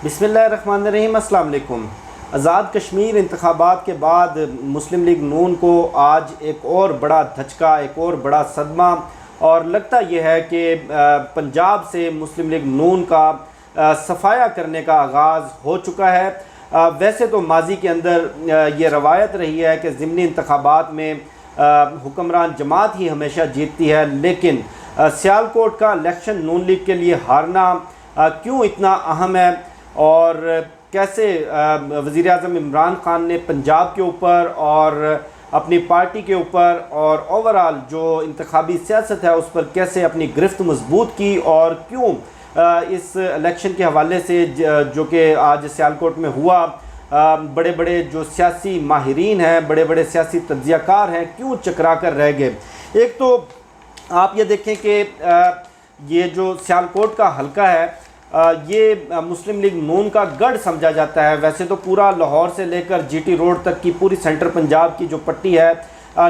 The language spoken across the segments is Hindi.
बिस्मिल्लाहिर्रहमानिर्रहीम, अस्सलाम वालेकुम। आज़ाद कश्मीर इंतखाबात के बाद मुस्लिम लीग नून को आज एक और बड़ा धचका, एक और बड़ा सदमा, और लगता यह है कि पंजाब से मुस्लिम लीग नून का सफाया करने का आगाज़ हो चुका है। वैसे तो माजी के अंदर ये रवायत रही है कि ज़िमनी इंतखाबात में हुक्मरान जमात ही हमेशा जीतती है, लेकिन सियालकोट का इलेक्शन नून लीग के लिए हारना क्यों इतना अहम है और कैसे वज़ीर आज़म इमरान खान ने पंजाब के ऊपर और अपनी पार्टी के ऊपर और ओवरऑल जो इंतखाबी सियासत है उस पर कैसे अपनी गिरफ्त मजबूत की, और क्यों इस इलेक्शन के हवाले से जो कि आज सियालकोट में हुआ, बड़े बड़े जो सियासी माहिरीन हैं, बड़े बड़े सियासी तज्ज़ियाकार हैं, क्यों चकरा कर रह गए। एक तो आप ये देखें कि ये जो सियालकोट का हलका है ये मुस्लिम लीग नून का गढ़ समझा जाता है। वैसे तो पूरा लाहौर से लेकर जीटी रोड तक की पूरी सेंट्रल पंजाब की जो पट्टी है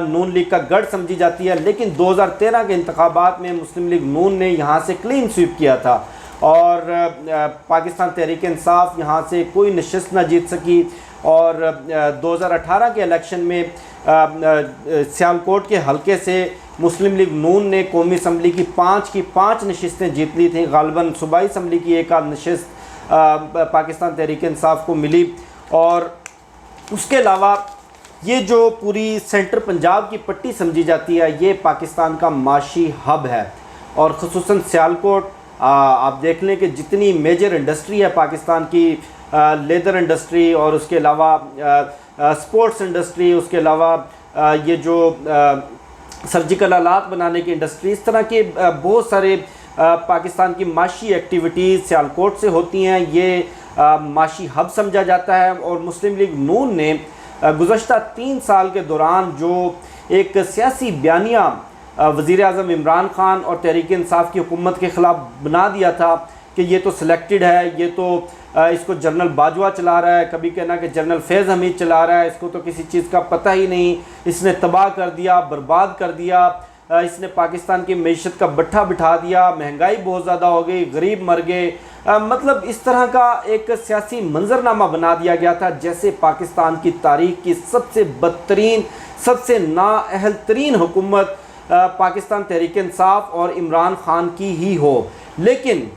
नून लीग का गढ़ समझी जाती है, लेकिन 2013 के इंतखाबात में मुस्लिम लीग नून ने यहाँ से क्लीन स्वीप किया था और पाकिस्तान तहरीक इंसाफ यहाँ से कोई नशिस्त ना जीत सकी। और 2018 के इलेक्शन में सियालकोट के हलके से मुस्लिम लीग नून ने कौमी असम्बली की पाँच नशिस्तें जीत ली थी। गालिबन सूबाई असम्बली की एक आध नशिस्त पाकिस्तान तहरीक इंसाफ को मिली। और उसके अलावा ये जो पूरी सेंट्रल पंजाब की पट्टी समझी जाती है, ये पाकिस्तान का माशी हब है। और ख़ुसूसन सियालकोट आप देख लें कि जितनी मेजर इंडस्ट्री है पाकिस्तान की, लेदर इंडस्ट्री और उसके अलावा स्पोर्ट्स इंडस्ट्री, उसके अलावा ये जो सर्जिकल आलात बनाने की इंडस्ट्री, इस तरह के बहुत सारे पाकिस्तान की माशी एक्टिविटीज़ सियालकोट से होती हैं। ये माशी हब समझा जाता है। और मुस्लिम लीग नून ने गुज़श्ता 3 साल के दौरान जो एक सियासी बयानिया वज़ीर आज़म इमरान खान और तहरीक इंसाफ की हुकूमत के ख़िलाफ़ बना दिया था कि ये तो सिलेक्टेड है, ये तो इसको जनरल बाजवा चला रहा है, कभी कहना कि जनरल फैज़ हमीद चला रहा है, इसको तो किसी चीज़ का पता ही नहीं, इसने तबाह कर दिया, बर्बाद कर दिया, इसने पाकिस्तान की मईशत का बट्ठा बिठा दिया, महंगाई बहुत ज़्यादा हो गई, गरीब मर गए। मतलब इस तरह का एक सियासी मंजरनामा बना दिया गया था जैसे पाकिस्तान की तारीख की सबसे बदतरीन, सबसे नाअहल तरीन हुकूमत पाकिस्तान तहरीक इंसाफ और इमरान खान की ही हो। लेकिन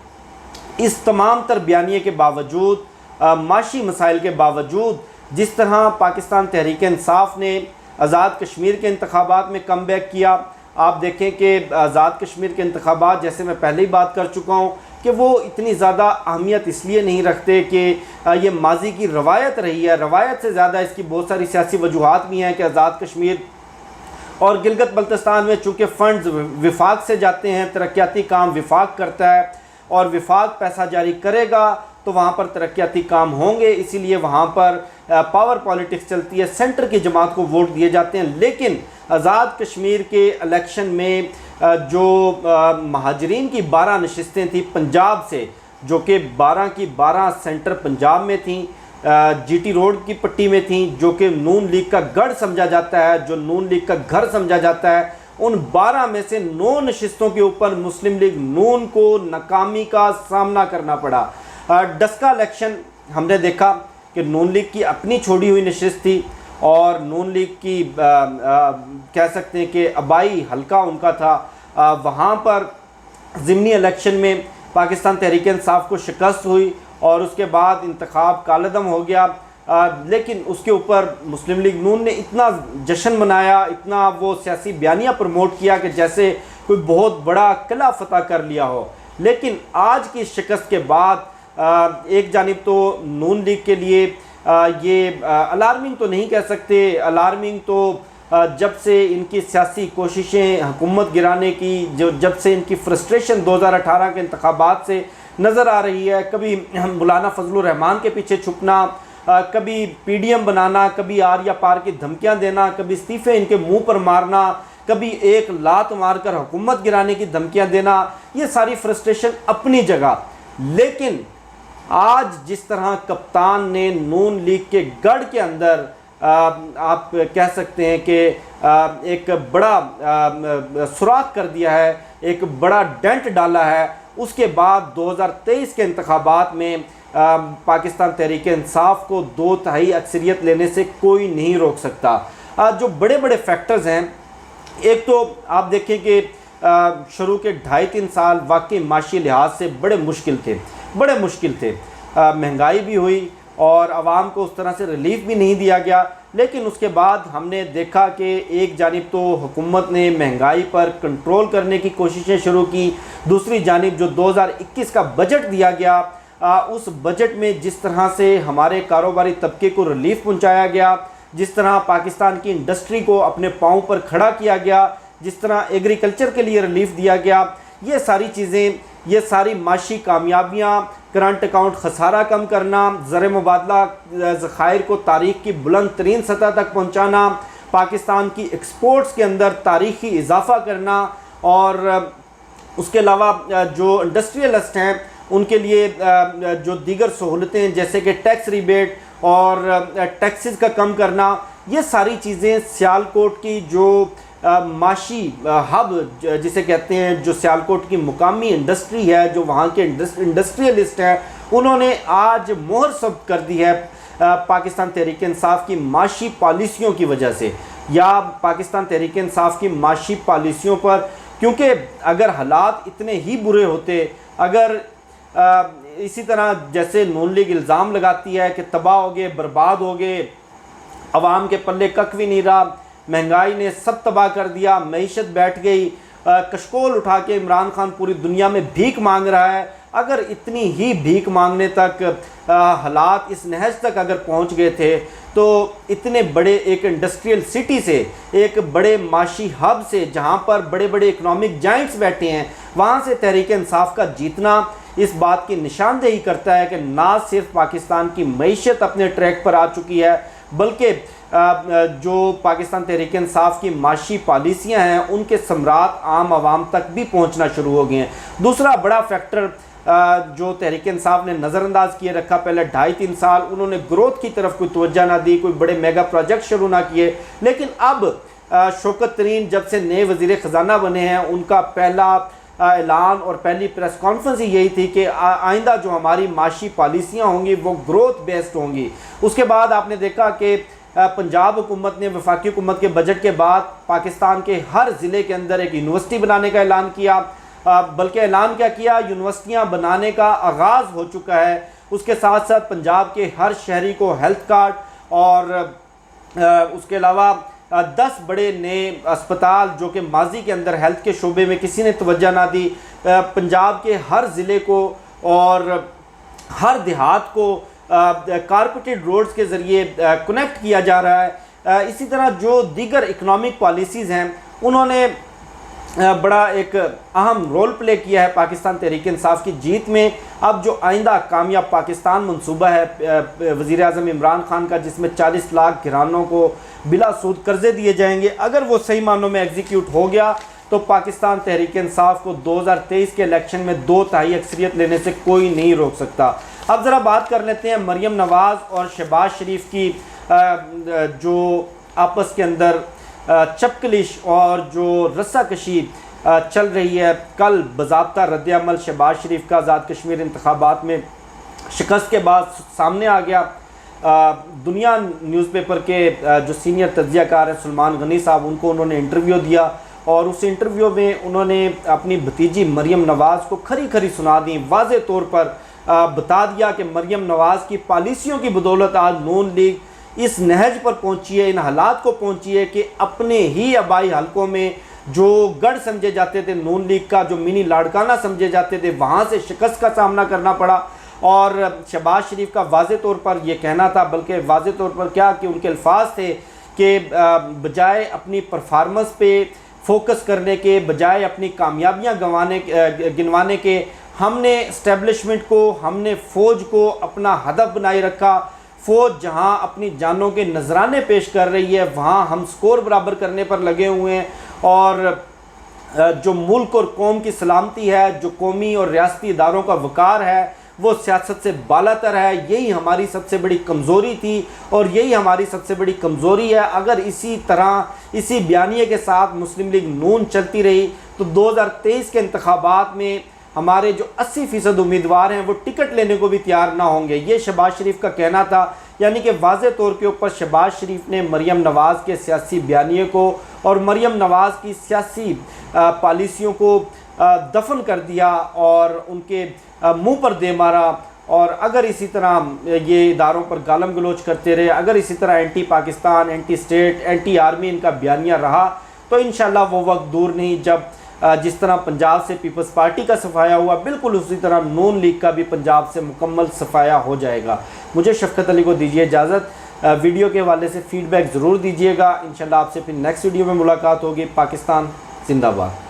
इस तमाम तर बयानिए के बावजूद, माशी मसाइल के बावजूद, जिस तरह पाकिस्तान तहरीक इंसाफ ने आज़ाद कश्मीर के इंतखाबात में कम बैक किया, आप देखें कि आज़ाद कश्मीर के इंतखाबात, जैसे मैं पहले ही बात कर चुका हूँ कि वो इतनी ज़्यादा अहमियत इसलिए नहीं रखते कि ये माजी की रवायत रही है। रवायत से ज़्यादा इसकी बहुत सारी सियासी वजूहात भी हैं कि आज़ाद कश्मीर और गिलगित बल्तिस्तान में चूँकि फ़ंड्स विफाक से जाते हैं, तरक्याती काम विफाक करता है और विफाक पैसा जारी करेगा तो वहाँ पर तरक्याती काम होंगे, इसीलिए वहाँ पर पावर पॉलिटिक्स चलती है, सेंटर की जमात को वोट दिए जाते हैं। लेकिन आज़ाद कश्मीर के इलेक्शन में जो महाजरीन की 12 नशिस्तें थी पंजाब से, जो कि 12 की 12 सेंटर पंजाब में थी, जीटी रोड की पट्टी में थी, जो कि नून लीग का गढ़ समझा जाता है, जो नून लीग का घर समझा जाता है, उन 12 में से 9 नशिस्तों के ऊपर मुस्लिम लीग नून को नाकामी का सामना करना पड़ा। डस्का इलेक्शन हमने देखा कि नून लीग की अपनी छोड़ी हुई नशिस्त थी और नून लीग की कह सकते हैं कि आबाई हल्का उनका था। वहाँ पर ज़िमनी इलेक्शन में पाकिस्तान तहरीक इंसाफ को शिकस्त हुई और उसके बाद इंतखाब कालदम हो गया। लेकिन उसके ऊपर मुस्लिम लीग नून ने इतना जश्न मनाया, इतना वो सियासी बयानिया प्रमोट किया कि जैसे कोई बहुत बड़ा किला फतह कर लिया हो। लेकिन आज की शिकस्त के बाद एक जानिब तो नून लीग के लिए ये अलार्मिंग तो नहीं कह सकते, अलार्मिंग तो जब से इनकी सियासी कोशिशें हुकूमत गिराने की, जब से इनकी फ्रस्ट्रेशन 2018 के इंतखाबात से नज़र आ रही है, कभी मौलाना फजलुर रहमान के पीछे छुपना, कभी पीडीएम बनाना, कभी आर या पार की धमकियां देना, कभी इस्तीफ़े इनके मुंह पर मारना, कभी एक लात मारकर हुकूमत गिराने की धमकियां देना, ये सारी फ्रस्ट्रेशन अपनी जगह। लेकिन आज जिस तरह कप्तान ने नून लीग के गढ़ के अंदर आप कह सकते हैं कि एक बड़ा सुराख कर दिया है, एक बड़ा डेंट डाला है, उसके बाद 2023 के इंतखाबात में पाकिस्तान तहरीक इंसाफ को 2/3 अक्सरियत लेने से कोई नहीं रोक सकता। जो बड़े बड़े फैक्टर्स हैं, एक तो आप देखें कि शुरू के 2.5-3 साल वाकई माशी लिहाज से बड़े मुश्किल थे। महंगाई भी हुई और आवाम को उस तरह से रिलीफ भी नहीं दिया गया। लेकिन उसके बाद हमने देखा कि एक जानिब तो हुकूमत ने महंगाई पर कंट्रोल करने की कोशिशें शुरू की, दूसरी जानिब जो 2021 का बजट दिया गया, उस बजट में जिस तरह से हमारे कारोबारी तबके को रिलीफ पहुंचाया गया, जिस तरह पाकिस्तान की इंडस्ट्री को अपने पाँव पर खड़ा किया गया, जिस तरह एग्रीकल्चर के लिए रिलीफ दिया गया, ये सारी चीज़ें, ये सारी माशी कामयाबियाँ, करंट अकाउंट खसारा कम करना, ज़र मुबादला ज़खायर को तारीख की बुलंद तरीन सतह तक पहुँचाना, पाकिस्तान की एक्सपोर्ट्स के अंदर तारीखी इजाफ़ा करना, और उसके अलावा जो इंडस्ट्रियलिस्ट हैं उनके लिए जो दीगर सहूलतें जैसे कि टैक्स रिबेट और टैक्सेस का कम करना, ये सारी चीज़ें सियालकोट की जो माशी हब जिसे कहते हैं, जो सियालकोट की मुकामी इंडस्ट्री है, जो वहाँ के इंडस्ट्रियलिस्ट हैं, उन्होंने आज मोहर सब्त कर दी है पाकिस्तान तहरीक इंसाफ की माशी पॉलिसियों की वजह से, या पाकिस्तान तहरीक इंसाफ की माशी पॉलिसियों पर। क्योंकि अगर हालात इतने ही बुरे होते, अगर इसी तरह जैसे नून लीग इल्ज़ाम लगाती है कि तबाह हो गए, बर्बाद हो गए, अवाम के पल्ले कख भी नहीं रहा, महंगाई ने सब तबाह कर दिया, मईशत बैठ गई, कशकोल उठा के इमरान खान पूरी दुनिया में भीख मांग रहा है, अगर इतनी ही भीख मांगने तक हालात इस नहज तक अगर पहुंच गए थे, तो इतने बड़े एक इंडस्ट्रियल सिटी से, एक बड़े माशी हब से, जहां पर बड़े बड़े इकोनॉमिक जाइंट्स बैठे हैं, वहां से तहरीक इंसाफ का जीतना इस बात की निशानदेही करता है कि ना सिर्फ पाकिस्तान की मईशत अपने ट्रैक पर आ चुकी है, बल्कि जो पाकिस्तान तहरीक इंसाफ की माशी पॉलिसियाँ हैं उनके समरात आम आवाम तक भी पहुँचना शुरू हो गए हैं। दूसरा बड़ा फैक्टर जो तहरीक इंसाफ ने नज़रअंदाज किए रखा, पहले 2.5-3 साल उन्होंने ग्रोथ की तरफ कोई तवज्जो ना दी, कोई बड़े मेगा प्रोजेक्ट शुरू ना किए। लेकिन अब शौकत तरीन जब से नए वज़ीर ख़जाना बने हैं, उनका पहला ऐलान और पहली प्रेस कॉन्फ्रेंस ही यही थी कि आइंदा जो हमारी माशी पॉलिसियाँ होंगी वो ग्रोथ बेस्ड होंगी। उसके बाद आपने देखा कि पंजाब हुकूमत ने वफाकी हुकूमत के बजट के बाद पाकिस्तान के हर ज़िले के अंदर एक यूनिवर्सिटी बनाने का ऐलान किया, बल्कि ऐलान क्या किया, यूनिवर्सिटियां बनाने का आगाज़ हो चुका है। उसके साथ साथ पंजाब के हर शहरी को हेल्थ कार्ड और उसके अलावा 10 बड़े नए अस्पताल जो कि माजी के अंदर हेल्थ के शोबे में किसी ने तवज्जो ना दी, पंजाब के हर ज़िले को और हर देहात को कारपेटेड रोड्स के ज़रिए कनेक्ट किया जा रहा है। इसी तरह जो दीगर इकनॉमिक पॉलिसीज़ हैं उन्होंने बड़ा एक अहम रोल प्ले किया है पाकिस्तान तहरीक इंसाफ की जीत में। अब जो आइंदा कामयाब पाकिस्तान मंसूबा है वज़ीर आज़म इमरान खान का, जिसमें 40 लाख घरानों को बिला सूद कर्जे दिए जाएंगे, अगर वो सही मानों में एग्जीक्यूट हो गया तो पाकिस्तान तहरीक इंसाफ को 2023 के इलेक्शन में 2/3 अक्सरियत लेने से कोई नहीं रोक सकता। अब ज़रा बात कर लेते हैं मरियम नवाज़ और शहबाज शरीफ की जो आपस के अंदर चपकलिश और जो रस्साकशी चल रही है। कल बाज़ाब्ता रद्द-ए-अमल शहबाज शरीफ का आज़ाद कश्मीर इंतखाबात में शिकस्त के बाद सामने आ गया। दुनिया न्यूज़पेपर के जो सीनियर तज्ज़ियाकार हैं सलमान गनी साहब, उनको उन्होंने इंटरव्यू दिया और उस इंटरव्यू में उन्होंने अपनी भतीजी मरियम नवाज़ को खरी खरी सुना दी, वाज़े तौर पर बता दिया कि मरियम नवाज़ की पॉलिसियों की बदौलत आज नून लीग इस नहज पर पहुंची है, इन हालात को पहुंची है कि अपने ही आबाई हलकों में जो गढ़ समझे जाते थे नून लीग का, जो मिनी लाड़काना समझे जाते थे, वहाँ से शिकस्त का सामना करना पड़ा। और शहबाज शरीफ का वाज़े तौर पर यह कहना था, बल्कि वाज़े तौर पर क्या कि उनके अल्फाज थे कि बजाय अपनी परफॉर्मेंस पे फोकस करने के, बजाय अपनी कामयाबियाँ गिनवाने के, हमने इस्टेब्लिशमेंट को, हमने फ़ौज को अपना हदफ बनाए रखा। फ़ौज जहां अपनी जानों के नजराने पेश कर रही है वहां हम स्कोर बराबर करने पर लगे हुए हैं। और जो मुल्क और कौम की सलामती है, जो कौमी और रियासती इदारों का वक़ार है, वो सियासत से बालातर है। यही हमारी सबसे बड़ी कमज़ोरी थी और यही हमारी सबसे बड़ी कमज़ोरी है। अगर इसी तरह, इसी बयानिए के साथ मुस्लिम लीग नून चलती रही तो 2023 के इंतखाबात में हमारे जो 80% उम्मीदवार हैं वो टिकट लेने को भी तैयार ना होंगे। ये शहबाज शरीफ का कहना था, यानी कि वाज़े तौर के ऊपर शहबाज शरीफ ने मरियम नवाज़ के सियासी बयानिए को और मरियम नवाज़ की सियासी पॉलिसियों को दफन कर दिया और उनके मुंह पर दे मारा। और अगर इसी तरह ये इदारों पर गालम गलोच करते रहे, अगर इसी तरह anti Pakistan, anti state, anti army इनका बयानिया रहा, तो इंशाल्लाह वो वक्त दूर नहीं जब जिस तरह पंजाब से पीपल्स पार्टी का सफाया हुआ, बिल्कुल उसी तरह नून लीग का भी पंजाब से मुकम्मल सफाया हो जाएगा। मुझे शफ़क़त अली को दीजिए इजाज़त। वीडियो के हवाले से फ़ीडबैक ज़रूर दीजिएगा। इंशाल्लाह आपसे फिर नेक्स्ट वीडियो में मुलाकात होगी। पाकिस्तान जिंदाबाद।